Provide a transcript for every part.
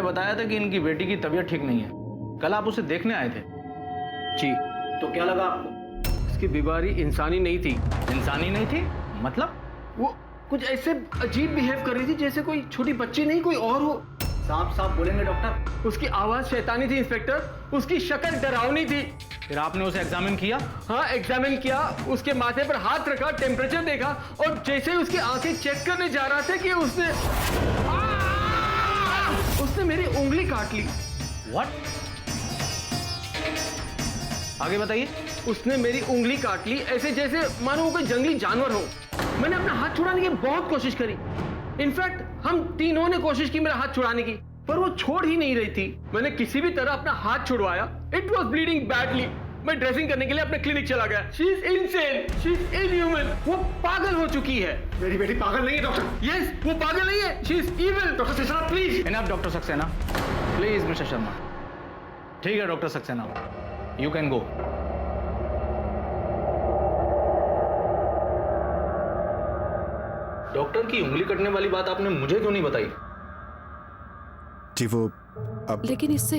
बताया था कि इनकी बेटी की तबीयत ठीक नहीं है। कल आप उसे देखने आए थे। जी। तो क्या लगा आपको? उसकी बीमारी इंसानी नहीं थी। इंसानी नहीं थी मतलब? वो कुछ ऐसे अजीब बिहेव कर रही थी जैसे कोई छोटी बच्ची नहीं कोई और हो। साफ साफ बोलेंगे डॉक्टर? उसकी आवाज शैतानी थी इंस्पेक्टर, उसकी शक्ल डरावनी थी। फिर आपने उसे एग्जामिन किया? हाँ एग्जामिन किया, उसके माथे पर हाथ रखा, टेम्परेचर देखा और जैसे ही उसकी आंखें चेक करने जा रहा था कि उसने मेरी उंगली काट ली। व्हाट? आगे बताइए। उसने मेरी उंगली काट ली ऐसे जैसे मानो वो कोई जंगली जानवर हो। मैंने अपना हाथ छुड़ाने की बहुत कोशिश करी। इनफैक्ट हम तीनों ने कोशिश की मेरा हाथ छुड़ाने की, पर वो छोड़ ही नहीं रही थी। मैंने किसी भी तरह अपना हाथ छुड़वाया। It was bleeding badly. मैं ड्रेसिंग करने के लिए अपने क्लिनिक चला गया। She is insane, she is inhuman. वो पागल हो चुकी है। मेरी बेटी पागल नहीं है डॉक्टर। यस, वो पागल नहीं है, she is evil. Doctor Saxena please. Enough doctor Saxena, please mister Sharma. ठीक है doctor Saxena, you can go. Doctor की उंगली कटने वाली बात आपने मुझे क्यों नहीं बताई? जी वो अब लेकिन इससे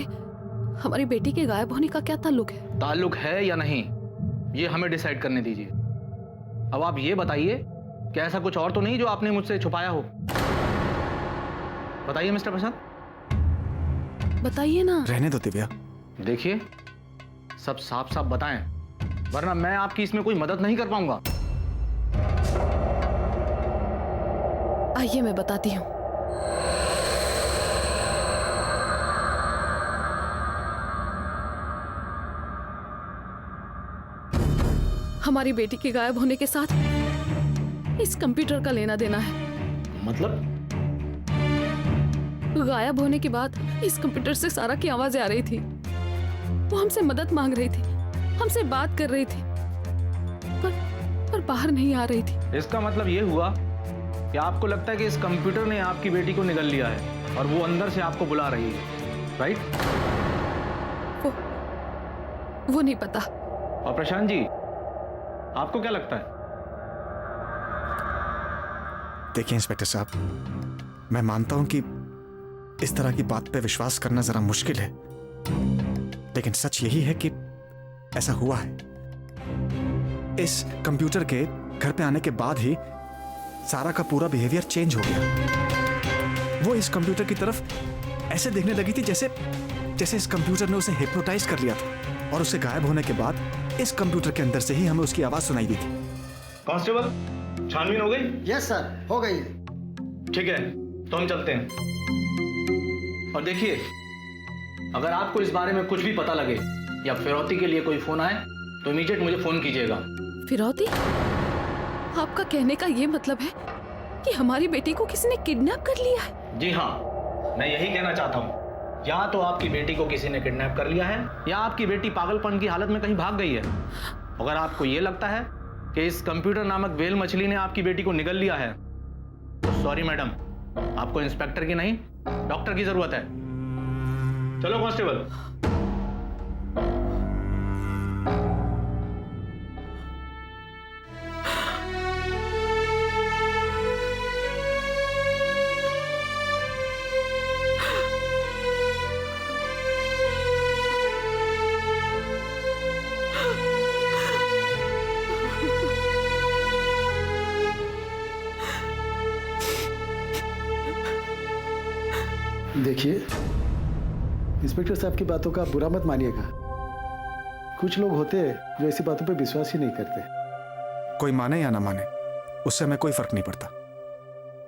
हमारी बेटी के गायब होने का क्या ताल्लुक है? ताल्लुक है या नहीं ये हमें डिसाइड करने दीजिए। अब आप ये बताइए कि ऐसा कुछ और तो नहीं जो आपने मुझसे छुपाया हो। बताइए मिस्टर प्रसाद। बताइए ना। रहने दो दिव्या। देखिए सब साफ साफ बताएं, वरना मैं आपकी इसमें कोई मदद नहीं कर पाऊंगा। आइए मैं बताती हूँ। हमारी बेटी के गायब होने के साथ इस कंप्यूटर का लेना देना है। मतलब? गायब होने के बाद इस कंप्यूटर से सारा की आवाजें आ रही थी। वो हमसे मदद मांग रही थी, हमसे बात कर रही थी, पर बाहर नहीं आ रही थी। इसका मतलब ये हुआ कि आपको लगता है कि इस कंप्यूटर ने आपकी बेटी को निगल लिया है और वो अंदर से आपको बुला रही है, राइट? वो नहीं पता। और प्रशांत जी, आपको क्या लगता है? देखिए इंस्पेक्टर साहब, मैं मानता हूं कि इस तरह की बात पे विश्वास करना जरा मुश्किल है, लेकिन सच यही है कि ऐसा हुआ है। इस कंप्यूटर के घर पे आने के बाद ही सारा का पूरा बिहेवियर चेंज हो गया। वो इस कंप्यूटर की तरफ ऐसे देखने लगी थी जैसे इस कंप्यूटर ने उसे हिप्नोटाइज कर लिया था, और उससे गायब होने के बाद इस कंप्यूटर के अंदर से ही हमें उसकी आवाज सुनाई दी थी। कांस्टेबल, छानबीन हो गई? यस सर, हो गई है। ठीक है, तो हम चलते हैं। और देखिए, अगर आपको इस बारे में कुछ भी पता लगे या फिरौती के लिए कोई फोन आए तो इमीडिएट मुझे फोन कीजिएगा। फिरौती? आपका कहने का ये मतलब है कि हमारी बेटी को किसी ने किडनैप कर लिया है? जी हाँ, मैं यही कहना चाहता हूँ। या तो आपकी बेटी को किसी ने किडनैप कर लिया है या आपकी बेटी पागलपन की हालत में कहीं भाग गई है। अगर आपको यह लगता है कि इस कंप्यूटर नामक व्हेल मछली ने आपकी बेटी को निगल लिया है तो सॉरी मैडम, आपको इंस्पेक्टर की नहीं डॉक्टर की जरूरत है। चलो कांस्टेबल। देखिए इंस्पेक्टर साहब की बातों का बुरा मत मानिएगा। कुछ लोग होते हैं जो ऐसी बातों पे विश्वास ही नहीं करते। कोई माने या ना माने, उससे हमें कोई फर्क नहीं पड़ता।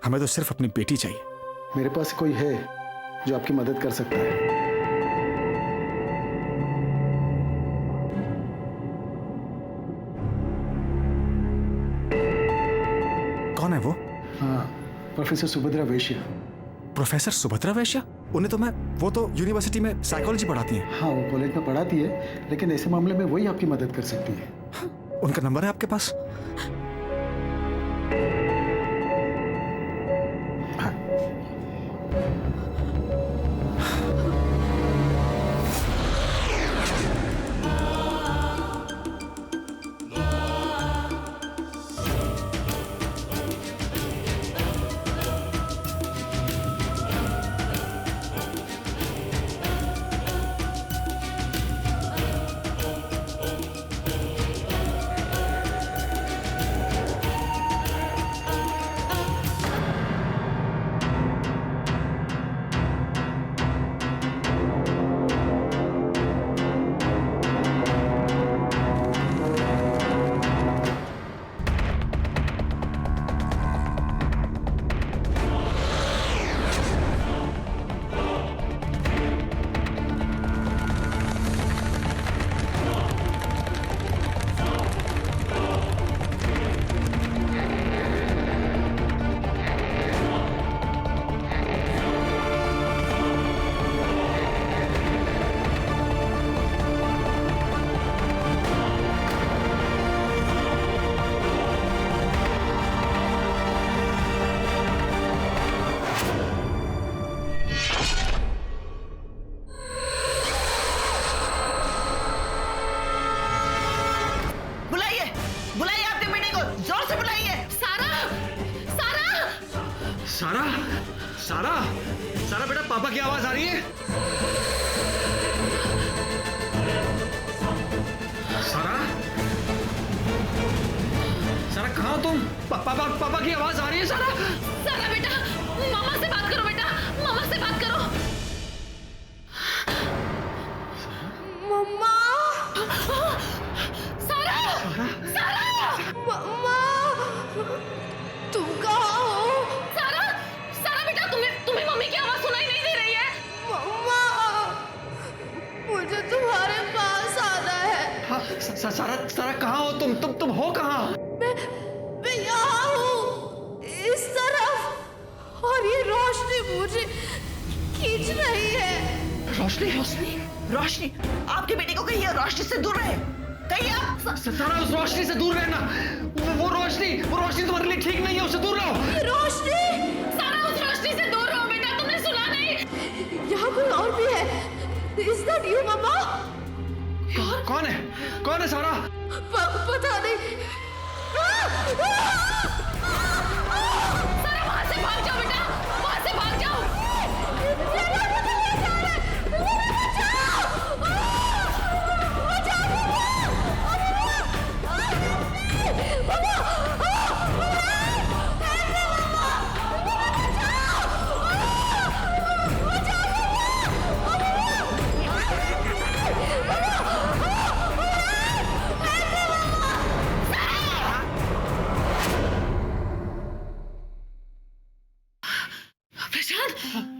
हमें तो सिर्फ अपनी बेटी चाहिए। मेरे पास कोई है जो आपकी मदद कर सकता है। कौन है वो? हाँ, प्रोफेसर सुभद्रा वैश्य। प्रोफेसर सुभद्रा वैश्य? वो तो यूनिवर्सिटी में साइकोलॉजी पढ़ाती हैं। हाँ, वो कॉलेज में पढ़ाती है, लेकिन ऐसे मामले में वही आपकी मदद कर सकती है। उनका नंबर है आपके पास? सारा सारा सारा बेटा, पापा की आवाज आ रही है? सारा सारा कहाँ हो तुम? पापा की आवाज आ रही है सारा? सारा बेटा, मामा से बात करो बेटा, मामा से बात करो। मम्मा। सारा सारा मम्मा, तुम कहाँ हो? सारा सारा बेटा, तुम्हें मम्मी की आवाज सुनाई नहीं दे रही है? मम्मा, मुझे तुम्हारे पास आना है। हाँ, सारा कहाँ हो तुम हो कहाँ? मैं यहाँ हूँ, इस तरफ, और ये रोशनी मुझे खींच रही है। रोशनी, आपके बेटे को कहिए रोशनी से दूर रहे। कहिए आप। सारा उस रोशनी से दूर रहना। वो रोशनी तुम्हारे लिए ठीक नहीं है, उससे दूर रहो। रोशनी, सारा उस रोशनी से दूर रहो बेटा, तुमने सुना नहीं? यहाँ कोई और भी है। Is that you, मम्मा? कौन है सारा? पता नहीं। सारा वहां से भाग जाओ बेटा, वहां से भाग जाओ।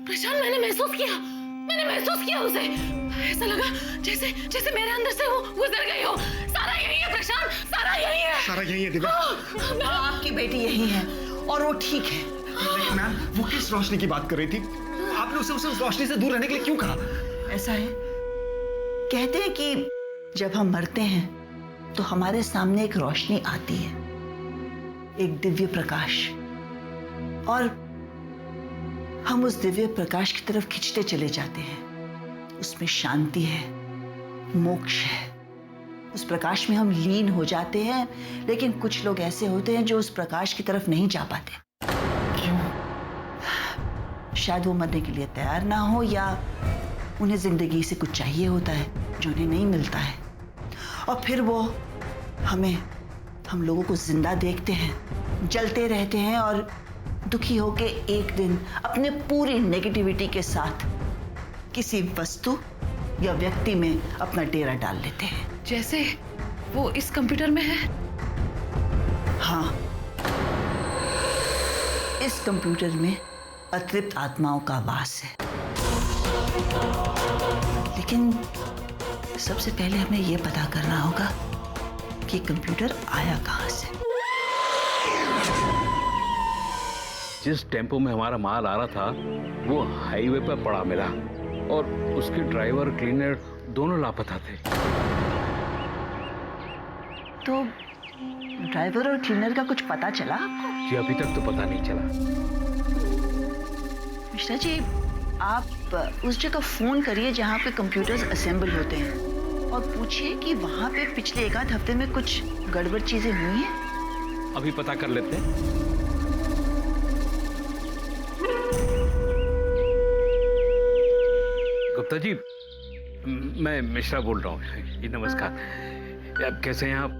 प्रशांत, मैंने महसूस किया उसे। ऐसा लगा जैसे मेरे अंदर से वो गुजर गई हो। सारा यही है प्रशांत, सारा यही है। सारा यही है दिव्या। आपकी बेटी यही है और वो ठीक है। मैम, वो किस रोशनी की बात कर रही थी? आपने उसे उस रोशनी से दूर रहने के लिए क्यों कहा? ऐसा है, कहते हैं कि जब हम मरते हैं तो हमारे सामने एक रोशनी आती है, एक दिव्य प्रकाश, और हम उस दिव्य प्रकाश की तरफ खिंचते चले जाते हैं। उसमें शांति है, मोक्ष है, उस प्रकाश में हम लीन हो जाते हैं। लेकिन कुछ लोग ऐसे होते हैं जो उस प्रकाश की तरफ नहीं जा पाते। क्यों? शायद वो मरने के लिए तैयार ना हो, या उन्हें जिंदगी से कुछ चाहिए होता है जो उन्हें नहीं मिलता है, और फिर वो हम लोगों को जिंदा देखते हैं, जलते रहते हैं, और दुखी होके एक दिन अपने पूरी नेगेटिविटी के साथ किसी वस्तु या व्यक्ति में अपना डेरा डाल लेते हैं। जैसे वो इस कंप्यूटर में है। हाँ, इस कंप्यूटर में अतृप्त आत्माओं का वास है। लेकिन सबसे पहले हमें यह पता करना होगा कि कंप्यूटर आया कहां से। जिस टेम्पो में हमारा माल आ रहा था वो हाईवे पर पड़ा मिला, और उसके ड्राइवर क्लीनर दोनों लापता थे। तो ड्राइवर और क्लीनर का कुछ पता चला? जी अभी तक तो पता नहीं चला। मिश्रा जी, आप उस जगह फोन करिए जहाँ पे कंप्यूटर्स असेंबल होते हैं, और पूछिए कि वहाँ पे पिछले एक आध हफ्ते में कुछ गड़बड़ चीजें हुई हैं। अभी पता कर लेते हैं। गुप्ता जी, मैं मिश्रा बोल रहा हूँ। जी नमस्कार। आप कैसे हैं आप?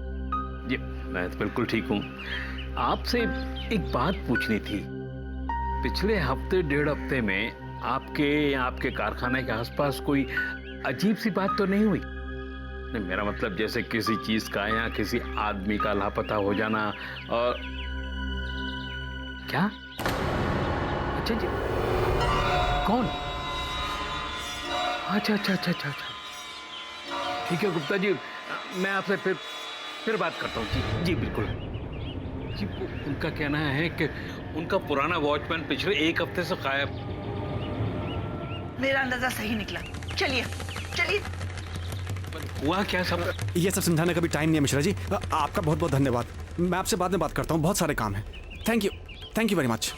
जी मैं तो बिल्कुल ठीक हूँ। आपसे एक बात पूछनी थी। पिछले हफ्ते डेढ़ हफ्ते में आपके कारखाने के आसपास कोई अजीब सी बात तो नहीं हुई? नहीं, मेरा मतलब जैसे किसी चीज का या किसी आदमी का लापता हो जाना। और क्या? अच्छा जी, कौन? अच्छा। ठीक है गुप्ता जी, मैं आपसे फिर बात करता हूँ। जी बिल्कुल। जी उनका कहना है कि उनका पुराना वॉचमैन पिछले एक हफ्ते से गायब। मेरा अंदाजा सही निकला। चलिए। हुआ क्या सब? ये सब समझाने का भी टाइम नहीं है मिश्रा जी। आपका बहुत बहुत धन्यवाद। मैं आपसे बाद में बात करता हूँ, बहुत सारे काम हैं। Thank you very much.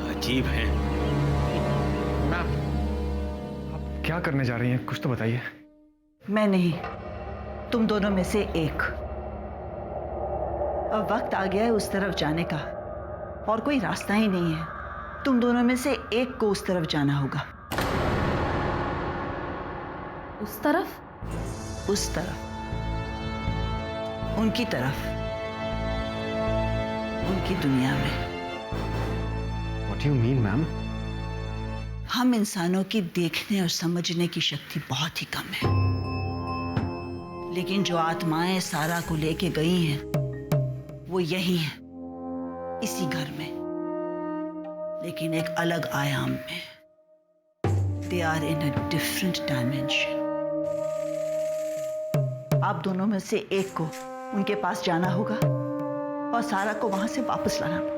अजीब है। आप क्या करने जा रही हैं, कुछ तो बताइए। मैं नहीं, तुम दोनों में से एक। अब वक्त आ गया है उस तरफ जाने का, और कोई रास्ता ही नहीं है। तुम दोनों में से एक को उस तरफ जाना होगा। उस तरफ? उस तरफ, उनकी तरफ, उनकी दुनिया में। What do you mean, ma'am? हम इंसानों की देखने और समझने की शक्ति बहुत ही कम है, लेकिन जो आत्माएं सारा को लेके गई हैं वो यही है, इसी घर में, लेकिन एक अलग आयाम में। They are in a different dimension. आप दोनों में से एक को उनके पास जाना होगा और सारा को वहां से वापस लाना होगा।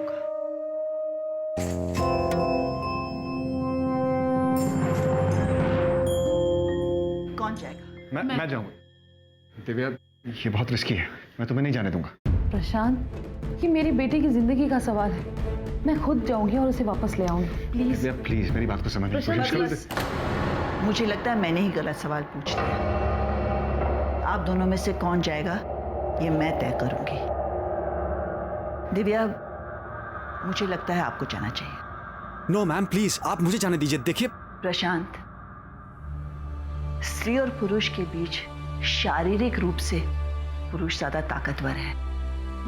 कौन जाएगा? मैं जाऊंगा। दिव्या, ये बहुत रिस्की है, मैं तुम्हें नहीं जाने दूंगा। प्रशांत, ये मेरी बेटी की जिंदगी का सवाल है। मैं खुद जाऊंगी और उसे वापस ले आऊंगी। प्लीज दिव्या, प्लीज मेरी बात को समझने की कोशिश करो। मुझे लगता है मैंने ही गलत सवाल पूछ लिया। आप दोनों में से कौन जाएगा ये मैं तय करूंगी। दिव्या, मुझे लगता है आपको जाना चाहिए। नो मैम, प्लीज आप मुझे जाने दीजिए। देखिए प्रशांत, स्त्री और पुरुष के बीच शारीरिक रूप से पुरुष ज्यादा ताकतवर है,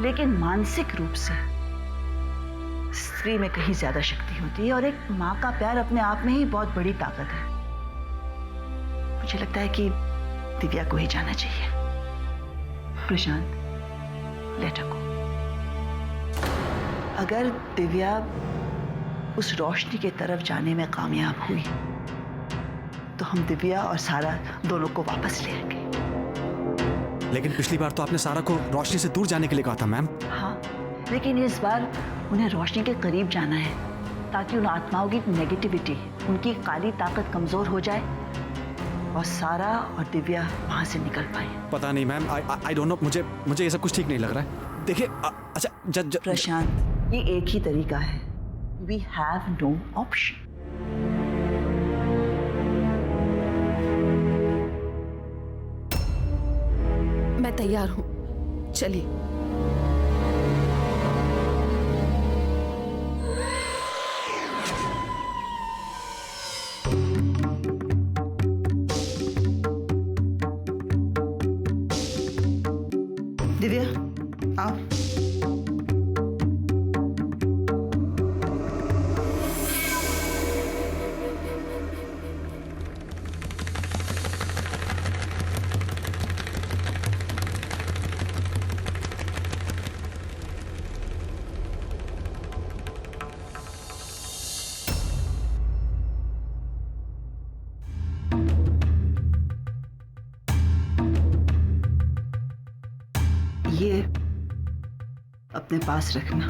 लेकिन मानसिक रूप से स्त्री में कहीं ज्यादा शक्ति होती है, और एक माँ का प्यार अपने आप में ही बहुत बड़ी ताकत है। मुझे लगता है कि दिव्या को ही जाना चाहिए। प्रशांत, लेट हर गो। अगर दिव्या उस रोशनी की तरफ जाने में कामयाब हुई तो हम दिव्या और सारा दोनों को वापस ले आएंगे। लेकिन पिछली बार तो आपने सारा को रोशनी से दूर जाने के लिए कहा था मैम। हाँ, लेकिन इस बार उन्हें रोशनी के करीब जाना है, ताकि उन आत्माओं की नेगेटिविटी, उनकी काली ताकत कमजोर हो जाए और सारा और दिव्या वहां से निकल पाए। पता नहीं मैम, आई डोंट नो, मुझे ये सब कुछ ठीक नहीं लग रहा है। देखिए अच्छा प्रशांत, ये एक ही तरीका है। We have no option. मैं तैयार हूँ, चलिए। दिव्या, आओ। ये अपने पास रखना,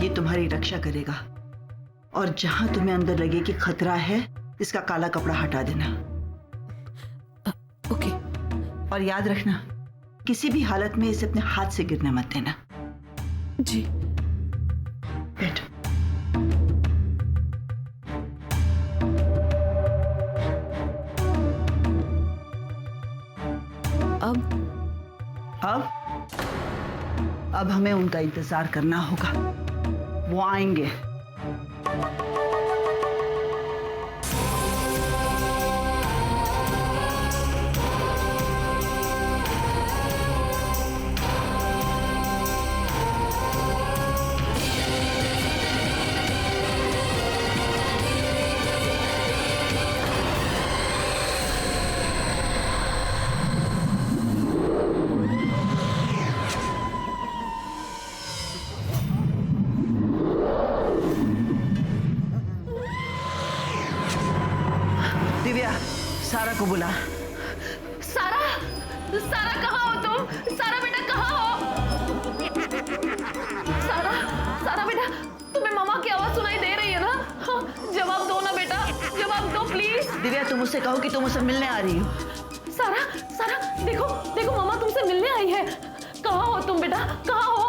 ये तुम्हारी रक्षा करेगा, और जहां तुम्हें अंदर लगे कि खतरा है, इसका काला कपड़ा हटा देना। ओके। और याद रखना, किसी भी हालत में इसे अपने हाथ से गिरने मत देना। जी। बैठो। अब हमें उनका इंतजार करना होगा। वो आएंगे। दिव्या, सारा को बुला। सारा, सारा कहाँ हो तुम? सारा बेटा कहाँ हो? सारा, सारा बेटा, तुम्हें मामा की आवाज सुनाई दे रही है ना? हाँ, जवाब दो ना बेटा, जवाब दो प्लीज। दिव्या, तुम मुझसे कहो कि तुम मुझसे मिलने आ रही हो। सारा, सारा, देखो, देखो मामा तुमसे मिलने आई है। कहाँ हो तुम बेटा? कहाँ हो?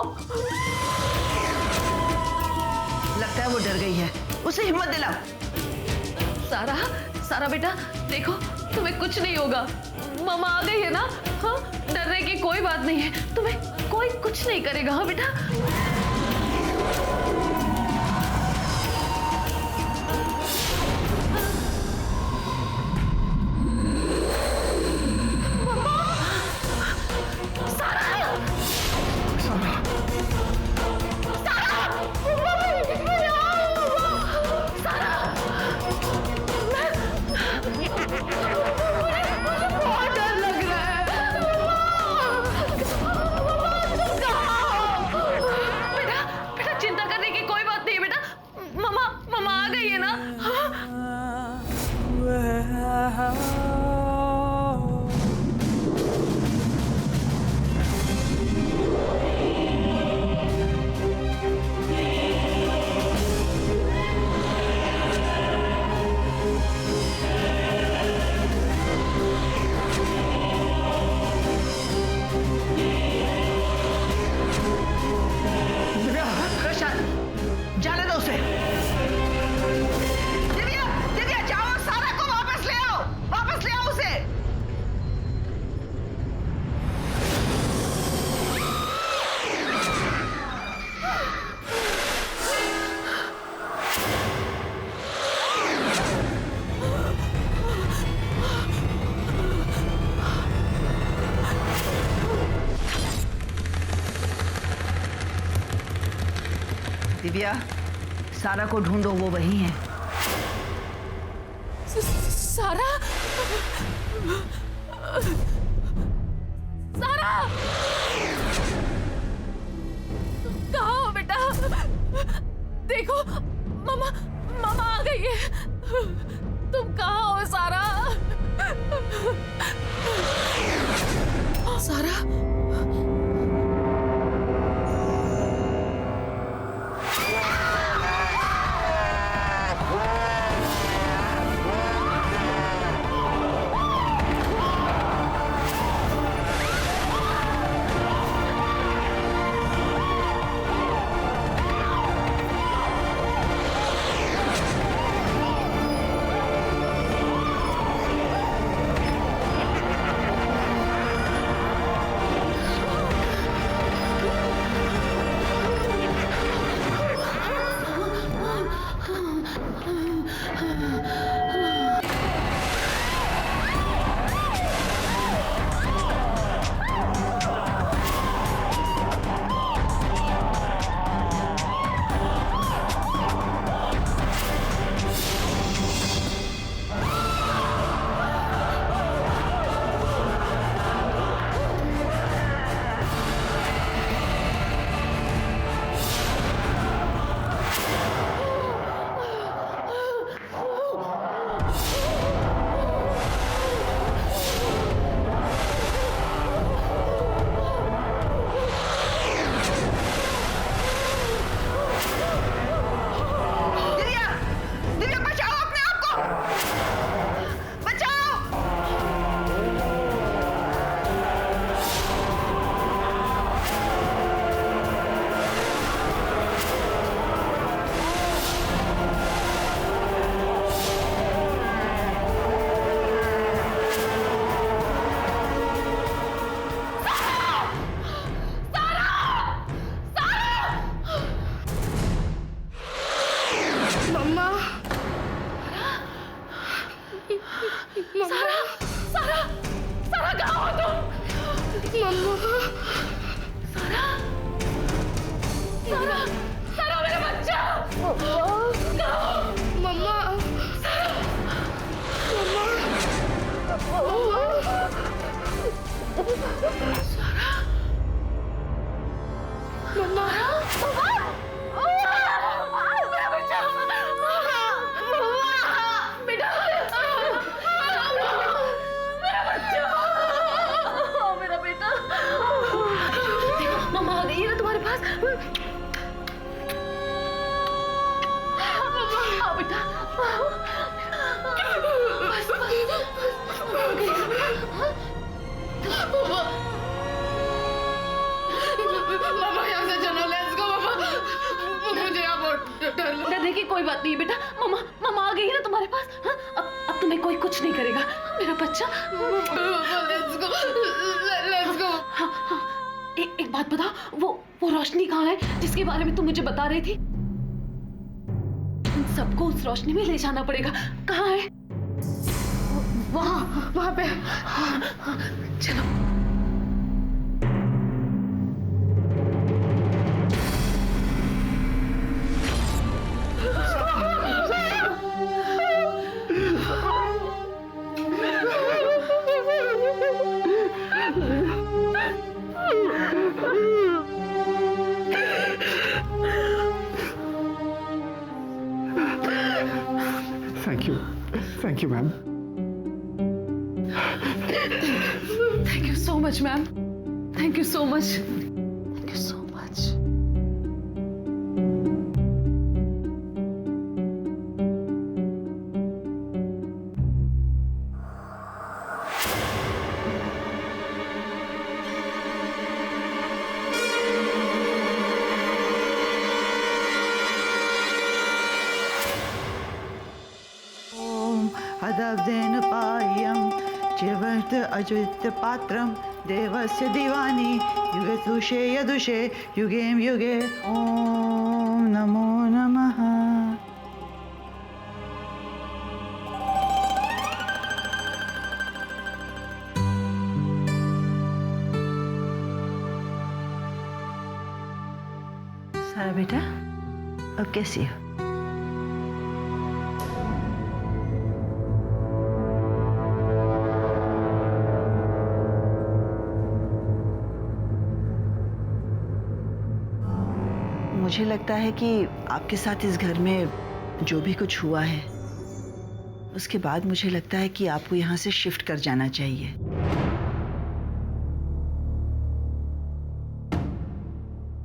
लगता है वो डर गई है, उसे हिम्मत दिलाओ। सारा, सारा बेटा, देखो तुम्हें कुछ नहीं होगा। मामा आ गई है ना? हाँ, डरने की कोई बात नहीं है, तुम्हें कोई कुछ नहीं करेगा। हाँ बेटा। दिव्या, सारा को ढूंढो, वो वही है। सारा? सारा कहाँ हो बेटा? देखो मामा, मामा आ गई है। तुम कहाँ हो सारा? सारा? हमें कोई कुछ नहीं करेगा। मेरा बच्चा। Let's go. हाँ हाँ, एक बात बता, वो रोशनी कहाँ है जिसके बारे में तू मुझे बता रही थी? इन सबको उस रोशनी में ले जाना पड़ेगा। कहाँ है? वहाँ पे। चलो। Thank you ma'am. Thank you so much, ma'am. Thank you so much. Thank you so much. अदब्धेन पाह्यं जीवन्त अजुत पात्रं देवस्य दीवानि युगे तुषे यदुषे युगें युगे ओम नमो नमः। सारा बेटा, अब कैसी हो? मुझे लगता है कि आपके साथ इस घर में जो भी कुछ हुआ है, उसके बाद मुझे लगता है कि आपको यहाँ से शिफ्ट कर जाना चाहिए।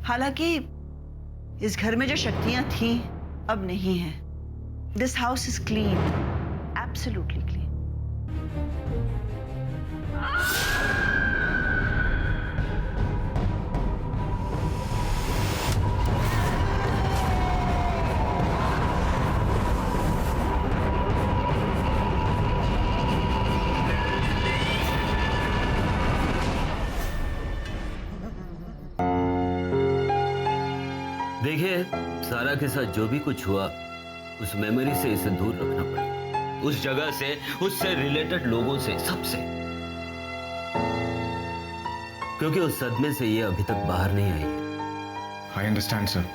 हालांकि इस घर में जो शक्तियां थी अब नहीं है। This house is clean, absolutely clean. देखिए, सारा के साथ जो भी कुछ हुआ, उस मेमोरी से इसे दूर रखना पड़ेगा। उस जगह से, उससे रिलेटेड लोगों से, सबसे, क्योंकि उस सदमे से ये अभी तक बाहर नहीं आई है। आई अंडरस्टैंड सर,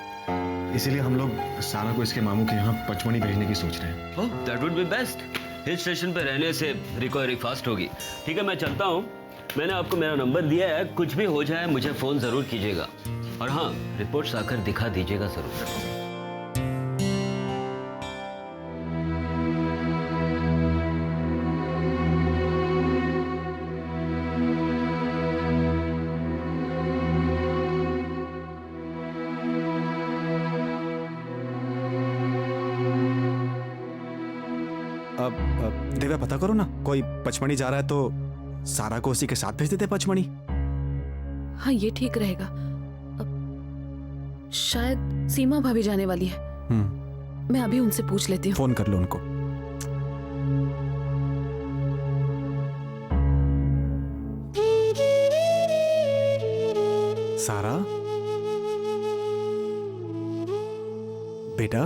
इसीलिए हम लोग सारा को इसके मामू के यहाँ पचमणी भेजने की सोच रहे हैं। Oh, that would be best. Hill station पे रहने से रिकवरी फास्ट होगी। ठीक है, मैं चलता हूँ। मैंने आपको मेरा नंबर दिया है, कुछ भी हो जाए मुझे फोन जरूर कीजिएगा। और हाँ, रिपोर्ट्स आकर दिखा दीजिएगा जरूर। अब दिव्या, पता करो ना, कोई पचमणी जा रहा है तो सारा को उसी के साथ भेज देते पचमणी। हाँ, ये ठीक रहेगा। अब शायद सीमा भाभी जाने वाली है। मैं अभी उनसे पूछ लेती हूँ। फोन कर लो उनको। सारा बेटा,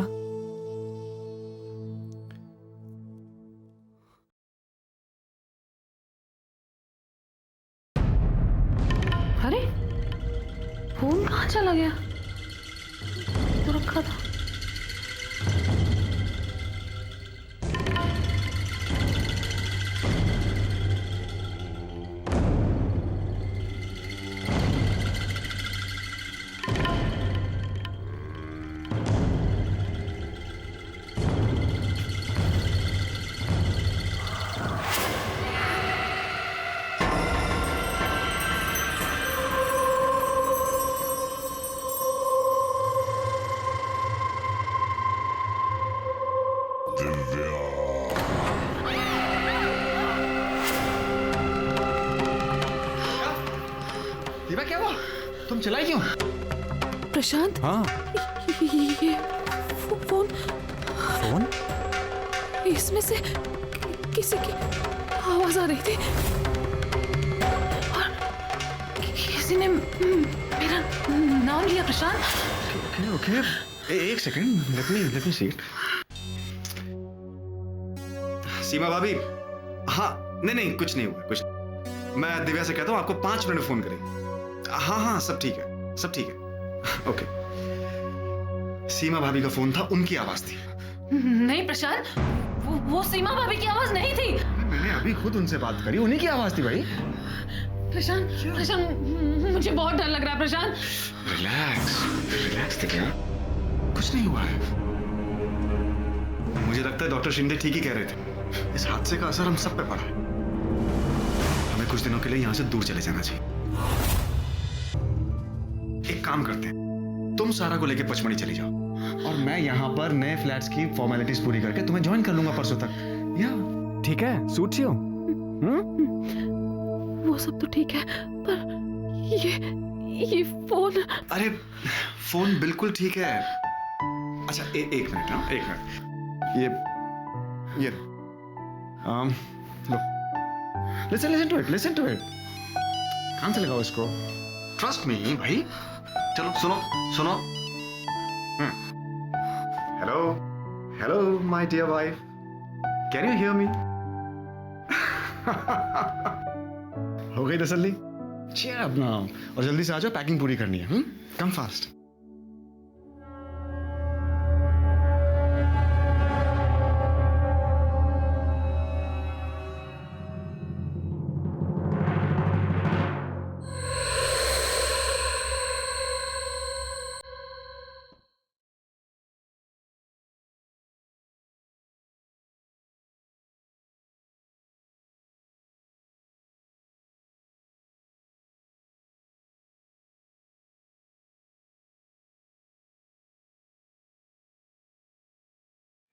अरे फोन कहाँ चला गया? तो रखा था। दिव्या, क्या हुआ? तुम चलाई क्यों? प्रशांत, हाँ ये फोन फोन इसमें से किसी की आवाज आ रही थी और किसी ने मेरा नाम लिया। प्रशांत, ओके एक second, let me see it. Seema भाभी, हाँ नहीं कुछ नहीं हुआ, कुछ नहीं। मैं दिव्या से कहता हूँ आपको 5 मिनट में फोन करेंगे। हाँ सब ठीक है, सब ठीक है। ओके। सीमा भाभी का फोन था, उनकी आवाज थी। नहीं प्रशांत, वो सीमा भाभी की आवाज नहीं थी। मैंने अभी खुद उनसे बात करी, उन्हीं की आवाज थी भाई। प्रशांत मुझे बहुत डर लग रहा है। प्रशांत रिलैक्स दिव्या, कुछ नहीं हुआ है। मुझे लगता है डॉक्टर शिंदे ठीक ही कह रहे थे, इस हादसे का असर हम सब पे पड़ा है। हमें कुछ दिनों के लिए यहाँ से दूर चले जाना चाहिए। एक काम करते हैं, तुम सारा को लेके पचमढ़ी चली जाओ और मैं यहाँ पर नए फ्लैट्स की फॉर्मेलिटीज पूरी करके तुम्हें ज्वाइन कर लूंगा परसों तक। या ठीक है, सूट सी हो? वो सब तो ठीक है, पर ये फोन। अरे फोन बिल्कुल ठीक है। अच्छा एक मिनट, हाँ एक मिनट। ये लो, लिसन टू इट। कहाँ से लगाओ इसको? ट्रस्ट मी भाई। चलो सुनो। Hello my dear wife, can you hear me? हो गई तसल्ली? चेयर अप नाउ, और जल्दी से आ जाओ, पैकिंग पूरी करनी है। Come fast.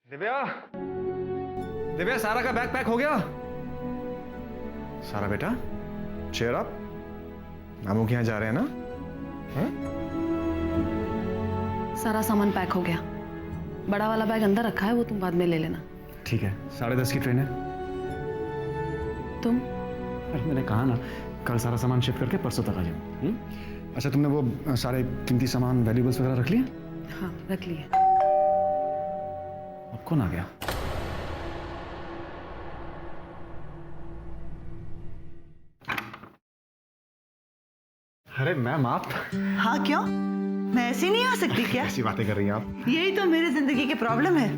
दिव्या, सारा का बैग पैक हो गया? सारा बेटा, चेयर अप। मामू के यहाँ जा रहे हैं ना? सारा सामान पैक हो गया। बड़ा वाला बैग अंदर रखा है, वो तुम बाद में ले लेना। ठीक है, 10:30 की ट्रेन है। तुम? अरे मैंने कहा ना, कल सारा सामान शिफ्ट करके परसों तक आ जाओ। अच्छा, तुमने वो सारे कीमती सामान, वैल्यूबल्स वगैरह रख लिए? हाँ, रख लिए। अब कौन आ गया? अरे मैम, आप? हाँ क्यों? मैं ऐसी नहीं आ सकती क्या? ऐसी बातें कर रही हैं आप? यही तो मेरी जिंदगी के प्रॉब्लम है।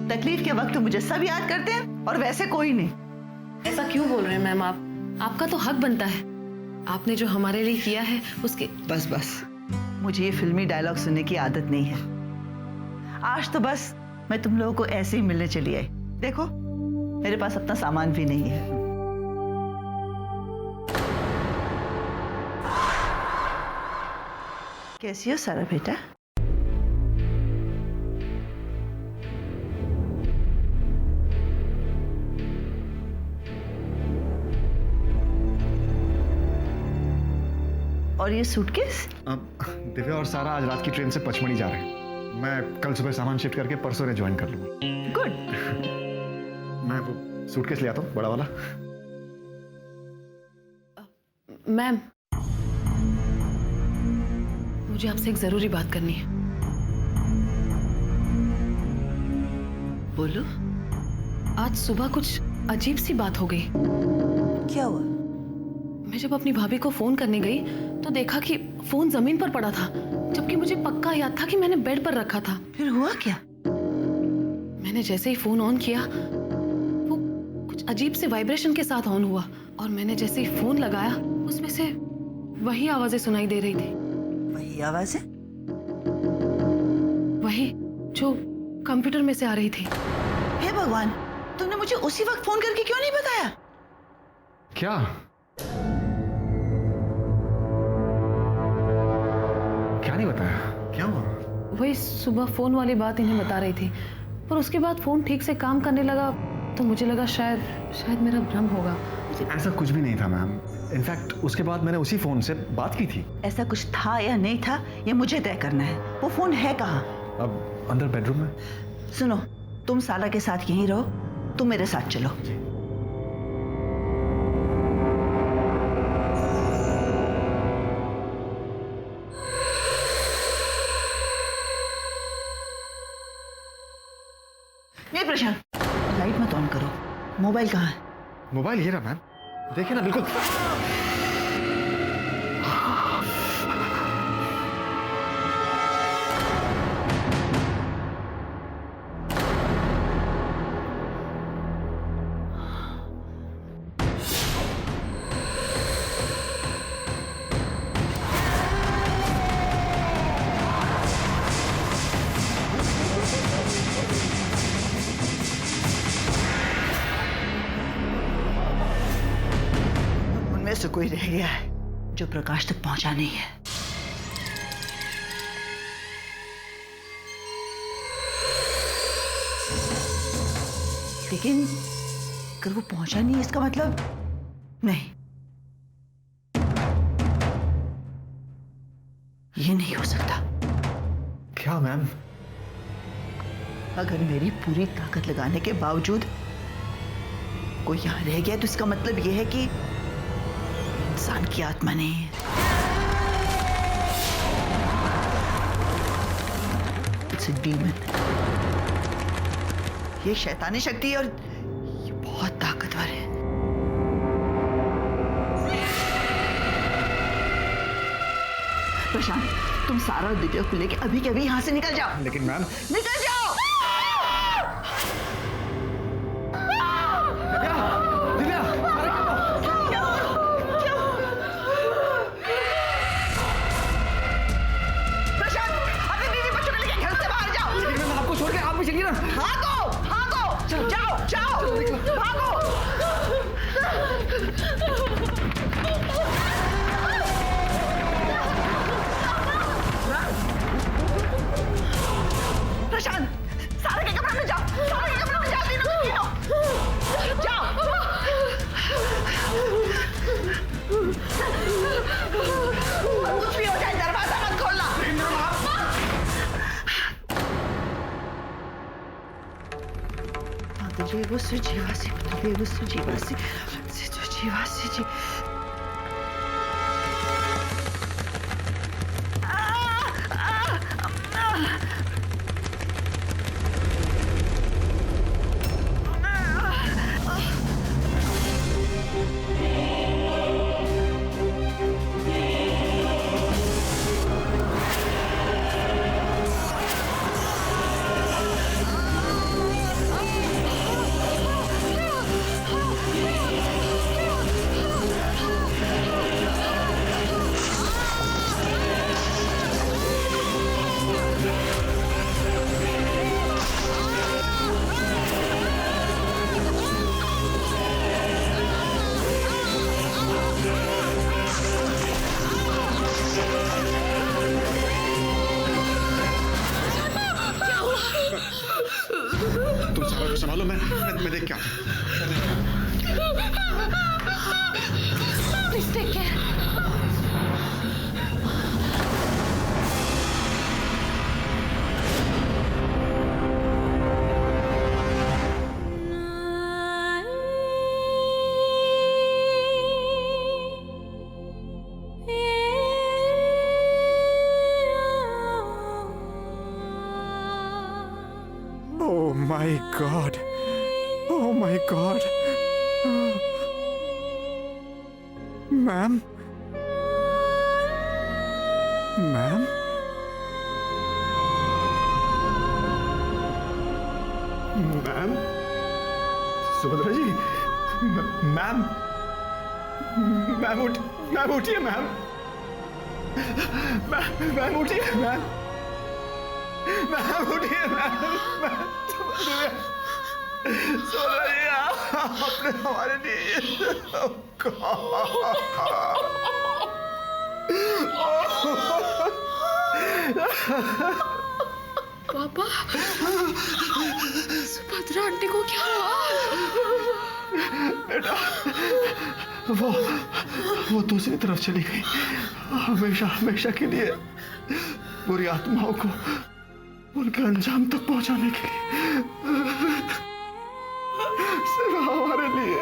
तकलीफ के वक्त तो मुझे सब याद करते हैं और वैसे कोई नहीं। ऐसा क्यों बोल रहे हैं मैम आप? आपका तो हक बनता है। आपने जो हमारे लिए किया है उसके। बस मुझे ये फिल्मी डायलॉग सुनने की आदत नहीं है। आज तो बस मैं तुम लोगों को ऐसे ही मिलने चली आई। देखो, मेरे पास अपना सामान भी नहीं है। कैसी हो सारा बेटा? और ये सूटकेस? दिव्या और सारा आज रात की ट्रेन से पचमढ़ी जा रहे हैं। मैं कल सुबह सामान शिफ्ट करके परसों ने ज्वाइन कर लूंगा। गुड। मैं वो सूटकेस ले आता हूँ, बड़ा वाला। मैम, मुझे आपसे एक जरूरी बात करनी है। बोलो। आज सुबह कुछ अजीब सी बात हो गई। क्या हुआ? मैं जब अपनी भाभी को फोन करने गई तो देखा कि फोन जमीन पर पड़ा था, जबकि मुझे पक्का याद था कि मैंने बेड पर रखा था। फिर हुआ क्या? मैंने जैसे ही फोन ऑन किया, वो कुछ अजीब से वाइब्रेशन के साथ ऑन हुआ, और मैंने जैसे ही फोन लगाया, उसमें से वही आवाजें सुनाई दे रही थी। वही आवाजें? वही जो कंप्यूटर में से आ रही थी। हे भगवान, तुमने मुझे उसी वक्त फोन करके क्यों नहीं बताया? क्या? क्या नहीं बताया? क्या हुआ? वही सुबह फोन वाली बात इन्हें बता रही थी, पर उसके बाद फोन ठीक से काम करने लगा तो मुझे लगा शायद मेरा भ्रम होगा। ऐसा कुछ भी नहीं था मैम। इनफैक्ट उसके बाद मैंने उसी फोन से बात की थी। ऐसा कुछ था या नहीं था, ये मुझे तय करना है। वो फोन है कहाँ? अब अंदर बेडरूम में। सुनो, तुम सारा के साथ यहीं रहो, तुम मेरे साथ चलो। मोबाइल कहाँ है? मोबाइल ये रहा मैम, देखिए ना बिल्कुल। उनमें से कोई रह गया है जो प्रकाश तक पहुंचा नहीं है। लेकिन अगर वो पहुंचा नहीं, इसका मतलब नहीं, ये नहीं हो सकता। क्या मैम? अगर मेरी पूरी ताकत लगाने के बावजूद कोई यहां रह गया तो इसका मतलब यह है कि इंसान की आत्मा नहीं है, इट्स अ डीमन। ये शैतानी शक्ति है और ये बहुत ताकतवर है। प्रशांत, तुम सारा और दिव्या को लेके अभी के अभी यहां से निकल जाओ। लेकिन मैम, निकल जाओ। प्रशांत, अपने बीवी बच्चों को लेके घर से बाहर जाओ। लेकिन मैं आपको छोड़ के आप भी चलिए ना। भागो, जाओ, भागो। प्रशांत, सारे के कमरे में जाओ, तीनों। जाओ। कुछ भी हो जाए, दरवाजा मत खोलना। जीवासी। तुम सारा को संभालो, मैं देख के आता हूं। Please take care. Oh my God. Oh my God. Ma'am? Ma'am? Ma'am? Subhadra ji, ma'am? Ma'am उठिए मैम। मैम उठिए मैम। मैम उठिए मैम। सुभद्रा जी, आपने हमारे लिए पापा, सुभद्रा आंटी को क्या हुआ? बेटा, वो दूसरी तरफ चली गई, हमेशा के लिए बुरी आत्माओं को उनके अंजाम तक पहुंचाने के लिए, सिर्फ हमारे लिए।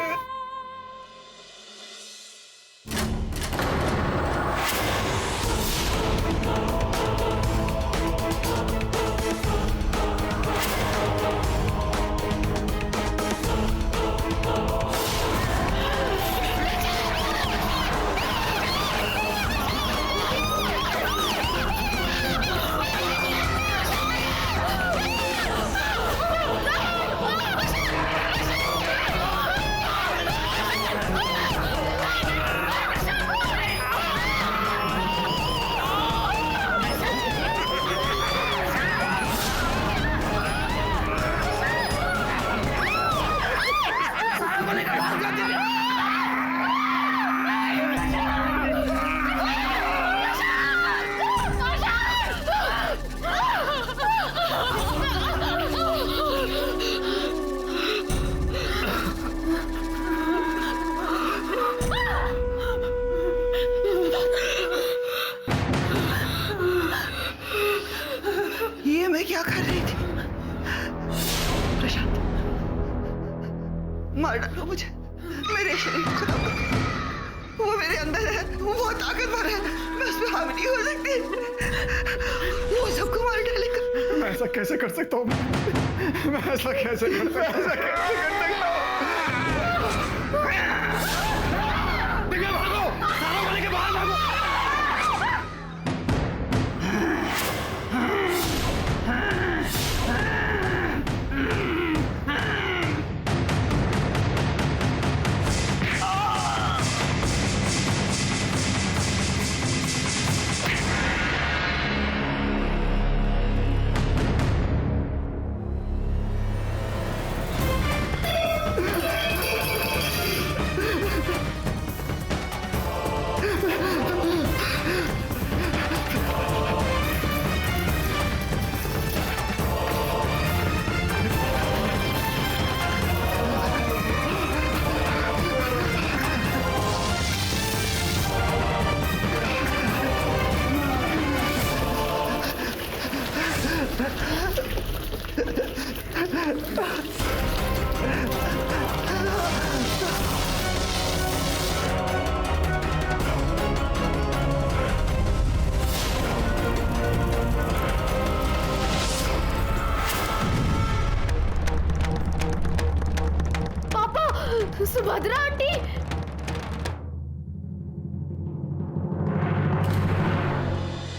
वो मेरे अंदर है, वो बहुत ताकतवर है, मैं उस पर हावी नहीं हो सकती। वो सबको मार डालेगा। मैं ऐसा कैसे कर सकता हूँ? मैं ऐसा कैसे कर सकता हूँ?